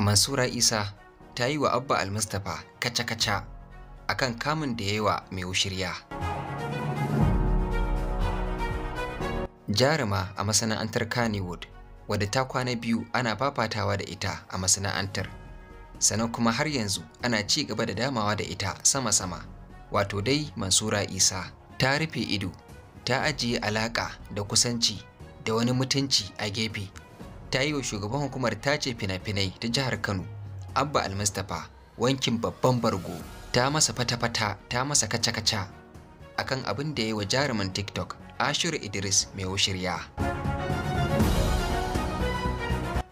Mansura Isa ta yi wa Abba Almustapha kaca-kaca akan kamun da ya yi wa mai wushirya. Jaruma a masana'antar Kannywood wadda ta kwana biyu ana fafatawa da ita a masana'antar, sannan kuma har yanzu ana ci gaba da damawa da ita sama-sama, wato dai Mansura Isa ta rufe ido, ta ajiye alaƙa da kusanci da wani mutunci a gefe, ta yi wa shugaban hukumar tace fina-finai ta jihar Kano, Abba Almustapha, wankin babban bargo, ta masa fata-fata, ta masa kaca-kaca akan abin da ya yi wa jarumin TikTok Ashiru Idris mai wushirya.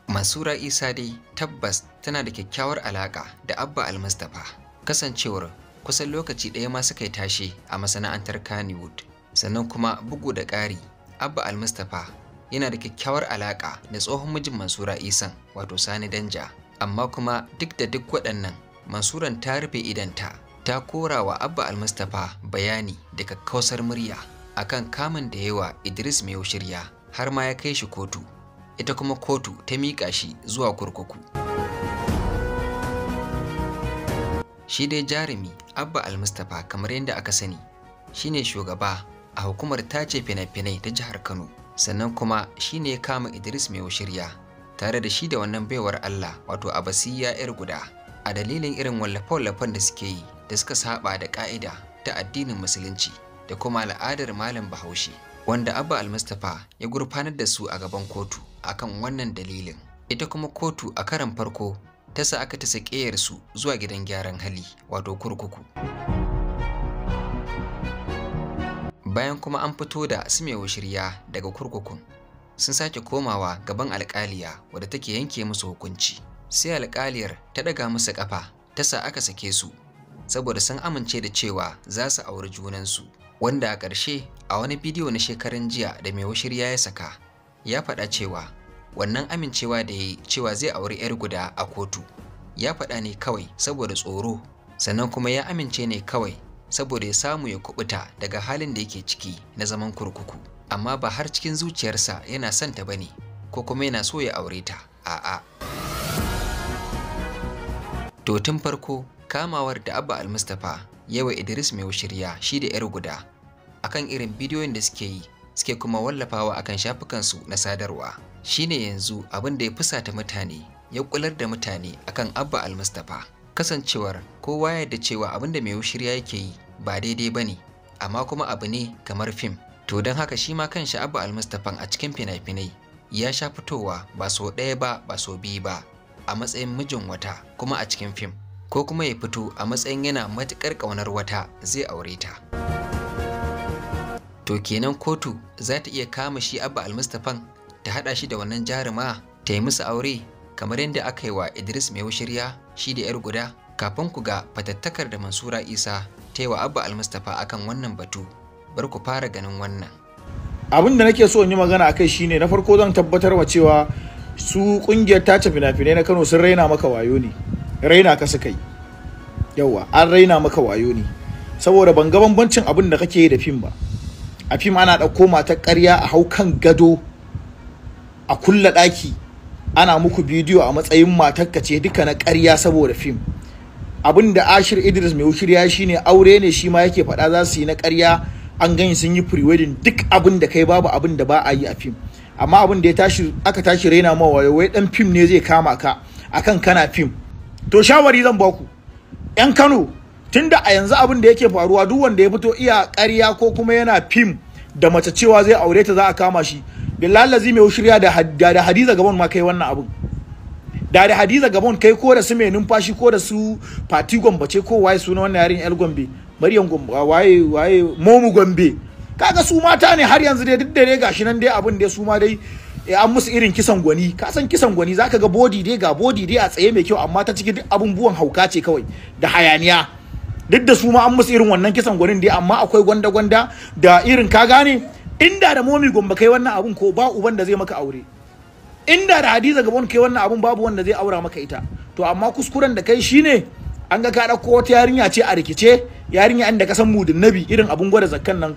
Mansura Isa dai tabbas tana da kyakkyawar alaƙa da Abba Almustapha, kasancewar kusan lokaci ɗaya ma suka yi tashe a masana'antar Kannywood. Sannan kuma bugu da ƙari, Abba Almustapha yana da kyakkyawar alaƙa da tsohon mijin Mansura Isan, wato Sani Danja. Amma kuma duk da duk waɗannan, Mansuran ta rufe idanta, ta kora wa Abba Almustapha bayani da kakkausar murya akan kamun da yawa Idris mai wushirya, har ma ya kai shi kotu. Ita kuma kotu ta miƙa shi zuwa kurkuku. Shi dai jarumi Abba Almustapha, kamar yadda aka sani, shine shugaba a hukumar tace fina-finai ta jihar Kano, sannan kuma shine ya kama Idris mai wushirya tare da shi da wannan baiwar Allah, wato Abasiyya 'yar guda, a dalilin irin wallafe-wallafen da suke yi da suka saba da ƙa'ida ta addinin musulunci da kuma al'adar malam Bahaushe, wanda Abba Almustapha ya gurfanar da su a gaban kotu akan wannan dalilin. Ita kuma kotu a karan farko ta sa aka ta sakeyar su zuwa gidan gyaran hali, wato kurkuku. Bayan kuma an fito da su mai wushirya daga kurkukun, sun sake komawa gaban alƙaliya wadda take yanke musu hukunci. Sai alƙaliyar ta ɗaga musu ƙafa ta sa aka sake su saboda sun amince da cewa za su auri junansu, wanda a ƙarshe a wani bidiyo na shekaran jiya da mai wushirya ya saka, ya faɗa cewa wannan amincewa da ya yi cewa zai auri 'yar guda a kotu, ya faɗa ne kawai saboda tsoro, sannan kuma ya amince ne kawai saboda ya samu ya kubuta daga halin da yake ciki na zaman kurkuku, amma ba har cikin zuciyarsa yana son ta bane ko kuma yana so ya aure ta, a'a. To tun farko kamawar da Abba Almustapha yawa Idris mai wushirya shi da 'yar guda akan irin bidiyoyin da suke yi, suke kuma wallafawa akan shafukansu na sadarwa, shine yanzu abin da ya fusata mutane, ya kular da mutane akan Abba Almustapha, kasancewar kowa ya yarda cewa abin da mai wushirya yake yi ba daidai bane, amma kuma abu ne kamar fim. To don haka shi ma kanshi Abba Almustapha a cikin fina-finai ya sha fitowa ba so ɗaya ba, ba so biyu ba, a matsayin mijin wata kuma a cikin fim, ko kuma ya fito a matsayin yana matuƙar ƙaunar wata zai aure ta. To kenan kotu za ta iya kama shi Abba Almustapha ta haɗa shi da wannan jaruma ta yi musu aure kamar yadda aka yi wa Idris mai wushirya shi da 'yar guda. Kafin ku ga fatattakar da Mansura Isa ta yi wa Abba Almustapha akan wannan batu, bar ku fara ganin wannan. Abin da nake so in yi magana akai shine, na farko zan tabbatar wa cewa su kungiyar tace fina-finai na Kano sun raina maka wayo ne, raina ka suka yi. Yawa, an raina maka wayo ne saboda ban ga bambancin abin da kake yi da fim ba. A fim ana ɗauko matar ƙarya a hau kan gado a kulla ɗaki, ana muku bidiyo a matsayin matarka ce duka na ƙarya saboda fim. Abin da Ashir Idris mai wushirya shine aure ne shi ma yake faɗa za su yi na ƙarya, an gani sun yi pre-wedding, duk abin da kai babu abin da ba a yi a fim. Amma abin da ya tashi aka tashi raina ma wayo, wai dan fim ne zai kama ka akan kana fim. To shawari zan baku 'yan Kano, tunda a yanzu abin da yake faruwa, duk wanda ya fito iya ƙarya ko kuma yana fim da mace cewa zai aure ta za a kama shi. Billahi lazi mai wushirya da Hadiza Gabon ma kai wannan abin. Da Hadiza Gabon kai, ko da su mai numfashi, ko da su Fati Gombace, ko waye suna wannan yarin El Gombe, Maryam Gombe, waye Momu Gombe, kaga su mata ne har yanzu dai, duk da dai gashi nan dai abin dai su ma dai an musu irin kisan gwani. Ka san kisan gwani, zaka ga body dai ga body dai a tsaye mai kyau, amma ta ciki duk abubuwan hauka ce kawai da hayaniya. Duk da su ma an musu irin wannan kisan gwanin dai, amma akwai gwanda-gwanda da irin, ka gane, inda da Momi Gombe kai wannan abun ko ba uban da zai maka aure, inda da Hadiza Gabon kai wannan abun babu wanda zai aura maka ita. To amma kuskuren da kai shine an ga ka dauko wata yarinya ce a rikice, yarinya inda ka san mudin nabi, irin abun gwada zakkan nan,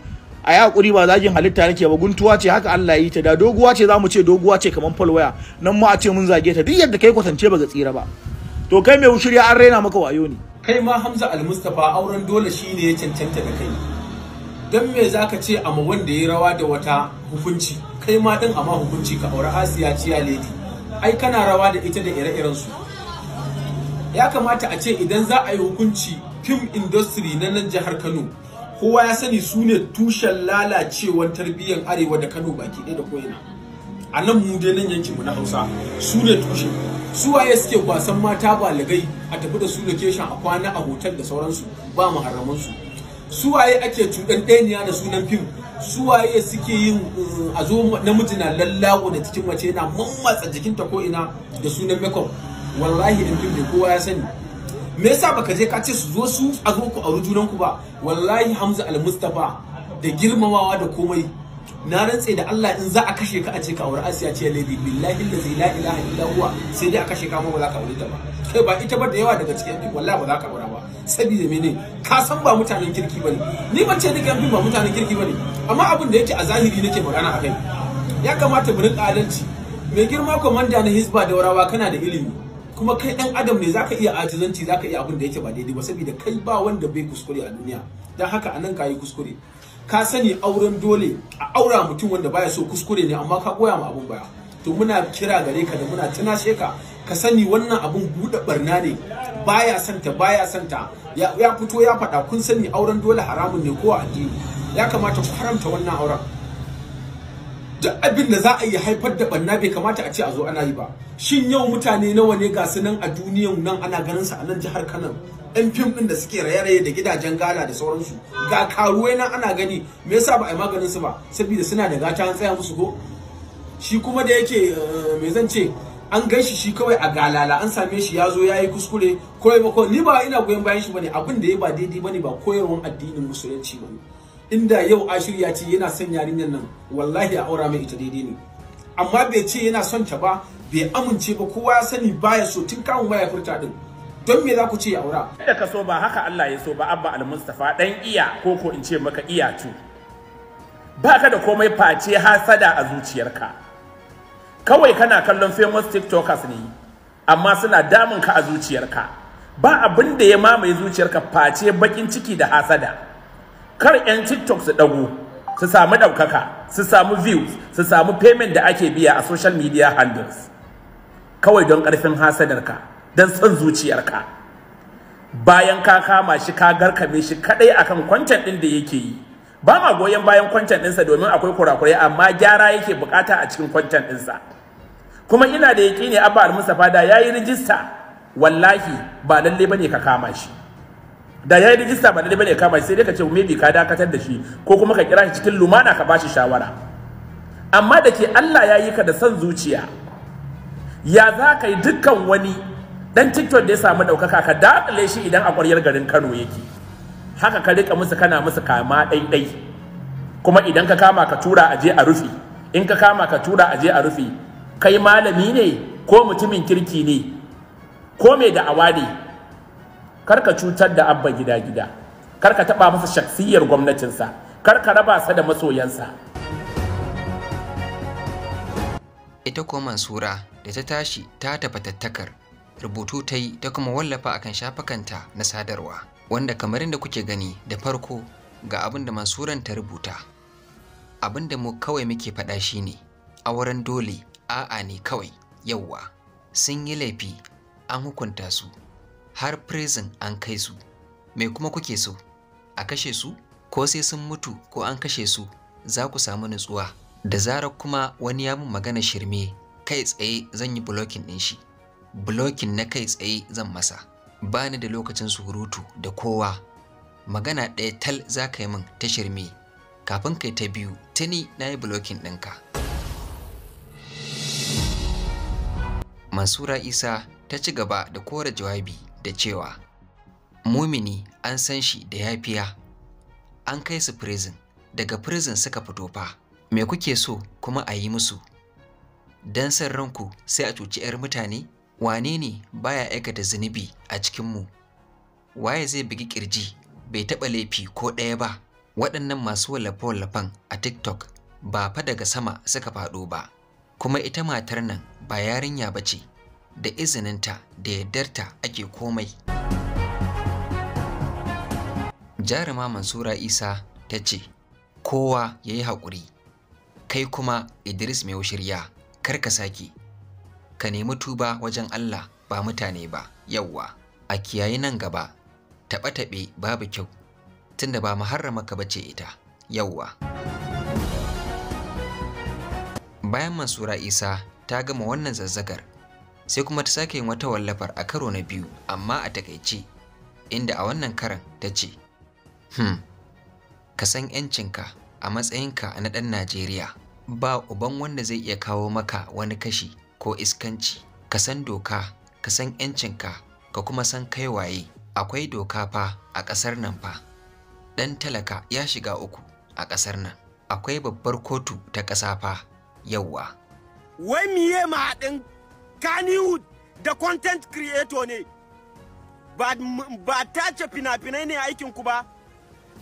a yi hakuri ba zagin halitta nake ba, guntuwa ce haka Allah ya yi ta. Da doguwa ce zamu ce doguwa ce kaman falwaya, nan ma a ce mun zage ta. Duk yadda kai kwatance ba ga tsira ba. To kai mai shirya an raina maka wayo ne. Kai ma Hamza Al-Mustapha auren dole shine ya cancanta da kai. Dan me zaka ce amma wanda ya rawa da wata hukunci, kai ma din amma hukunci ka aure Asiya Ciya Lady. Ai kana rawa da ita da ire-iren su. Ya kamata a ce idan za a yi hukunci film industry na nan jihar Kano, kowa ya sani su ne tushen lalacewar tarbiyyar arewa da Kano baki ɗaya da ko'ina. A nan mu dai nan yankin mu na Hausa su ne tushe. Su waye suke kwasan mata balagai a tafi da su location a kwana a hotel da sauransu ba muharraman su. Su waye ake cuɗan ɗaniya da sunan film. Su waye suke yin a zo namiji na lallawo da cikin mace yana mammatsa jikinta ko'ina da sunan makeup. Wallahi in film ne kowa ya sani. Me yasa baka je ka ce su zo su a zo ku auri junanku ba? Wallahi Hamza Al-Mustapha da girmamawa da komai, na rantse da Allah in za a kashe ka a ce ka auri Asiya Ciya Lady, billahi allazi la ilaha illa huwa, sai dai a kashe ka ma ba za ka aure ta ba. Kai ba ita ba da yawa daga cikin film wallahi ba za ka aura ba. Saboda mene? Ka san ba mutanen kirki bane. Ni ban ce duka film ba mutanen kirki bane, amma abin da yake a zahiri nake magana akai. Ya kamata mu rinka adalci. Mai girma komanda na Hisba da Warawa kana da ilimi. Kuma kai dan adam ne zaka iya ajizanci, zaka iya abin da yake ba daidai ba, saboda kai ba wanda bai kuskure a duniya. Dan haka anan kai kuskure. Ka sani auren dole a aura mutum wanda baya so kuskure ne, amma ka goya ma abun baya. To muna kira gare ka da muna tunashe ka sani wannan abun bude barna ne, baya santa ya fito ya faɗa. Kun sani auren dole haramun ne ko a addini. Ya kamata ku haramta wannan auren. Duk abin da za a yi haifar da banna bai kamata a ce a zo ana yi ba. Shin yau mutane nawa ne ga su nan a duniyan nan ana ganin su a nan jihar Kano, ɗan fim ɗin da suke raye-raye da gidajen gala da sauransu, ga karuwai nan ana gani. Me yasa ba a yi maganin su ba? Saboda suna da gata an tsaya musu ko? Shi kuma da yake me zan ce, an ganshi shi kawai a galala, an same shi ya zo ya yi kuskure ko ni ba ina goyon bayan shi bane. Abin da ya ba daidai bane, ba koyarwar addinin musulunci bane. Inda yau Ashir ya ce yana son yarinyar nan, wallahi a aura mai ita daidai ne. Amma bai ce yana son ta ba, bai amince ba, kowa ya sani baya so tun kawun baya furta din. Don me za ku ce ya aura? Da ka so ba haka Allah ya so ba. Abba Al-Mustapha dan iya ko in ce maka iya tu. Baka da komai face hasada a zuciyarka. Kawai kana kallon famous TikTokers ne, amma suna damun ka a zuciyarka. Ba abin da ya mamaye zuciyarka face bakin ciki da hasada. Kar 'yan TikTok su dago, su samu ɗaukaka, su samu views, su samu payment da ake biya a social media handles. Kawai don ƙarfin hasadarka, don son zuciyarka. Bayan ka kama shi ka garkame shi kadai akan content ɗin da yake yi. Ba ma goyon bayan content ɗinsa domin akwai kurakurai, amma gyara yake bukata a cikin content ɗinsa. Kuma ina da yaƙini Abba Al-Mustapha da yayi rijista, wallahi ba lalle bane ka kama shi. Da yayi rijista ba lalle bane ka kama shi, sai dai ka ce maybe ka dakatar da shi ko kuma ka kira shi cikin lumana ka bashi shawara. Amma da ke Allah ya yi ka da son zuciya, ya za ka yi dukkan wani dan TikTok da ya samu ɗaukaka ka dakile shi idan a ƙwaryar garin Kano yake. Haka ka rika musu kana musu kama ɗaiɗai. Kuma idan ka kama ka tura a je a rufe, in ka kama ka tura a je a rufe, kai malami ne ko mutumin kirki ne ko mai da'awa ne, kar ka cutar da Abba gida-gida, kar ka taɓa masa shaksiyar gwamnatinsa, kar ka raba sa da masoyansa. Ita ko Mansura da ta tashi ta tafatattakar rubutu ta yi ta kuma wallafa akan shafukanta na sadarwa, wanda kamar inda kuke gani da farko ga abin da Mansuran ta rubuta. Abin da mu kawai muke faɗa shine auren dole a'a ne kawai. Yawwa sun yi laifi, an hukunta su har prison an kai su. Me kuma kuke so? A kashe su? Ko sai sun mutu ko an kashe su za ku samu nutsuwa? Da zarar kuma wani ya mun magana shirme, kai tsaye zan yi blocking ɗin shi. Blocking na kai tsaye zan masa. Ba ni da lokacin surutu da kowa. Magana ɗaya tal za ka yi min ta shirme, kafin kai ta biyu tuni na yi blocking ɗinka. Mansura Isa ta ci gaba da kora jawabi da cewa mumini an san shi da yafiya, an kai su prison, daga prison suka fito fa. Me kuke so kuma a yi musu? Dan san ranku sai a cuci 'yar mutane? Wane ne baya aikata zunubi a cikinmu? Waye zai bugi kirji bai taɓa laifi ko ɗaya ba? Waɗannan masu wallafe-wallafen a TikTok ba fa daga sama suka faɗo ba, kuma ita matar nan ba yarinya ba ce, da izininta da yardarta ake komai. Jaruma Mansura Isa ta ce, kowa ya yi haƙuri, kai kuma Idris mai wushirya kar ka sake, ka nemi tuba wajen Allah ba mutane ba, yawwa, a kiyayi nan gaba, taɓe-taɓe babu kyau, tunda ba muharramaka ba ce ita, yawwa. Bayan Mansura Isa ta gama wannan zazzagar, sai kuma ta sake yin wata wallafar a karo na biyu, amma a takaice, inda a wannan karan ta ce, ka san 'yancinka a matsayinka na ɗan Najeriya, ba uban wanda zai iya kawo maka wani kashi ko iskanci. Ka san doka, ka san 'yancinka, ka kuma san kai waye. Akwai doka fa a ƙasar nan fa. Ɗan talaka ya shiga uku a ƙasar nan. Akwai babbar kotu ta ƙasa fa, yawwa. Wai miye mahaɗin Kannywood da content creator ne? Ba tace fina-finai ne aikinku ba?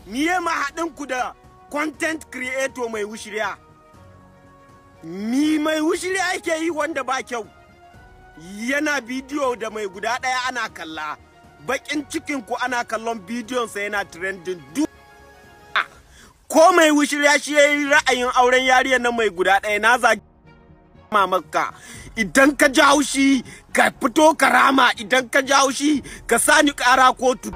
Miye mahaɗinku da content creator mai wushirya? Mi mai wushirya yake yi wanda ba kyau? Yana bidiyo da mai guda ɗaya ana kalla, baƙin cikinku ana kallon bidiyonsa yana trending duk. Ko mai wushirya shi ya yi ra'ayin auren yariyar nan mai guda ɗaya, na zagi mamaka. Idan ka ji haushi ka fito ka rama, idan ka ji haushi ka sani ƙara kotu.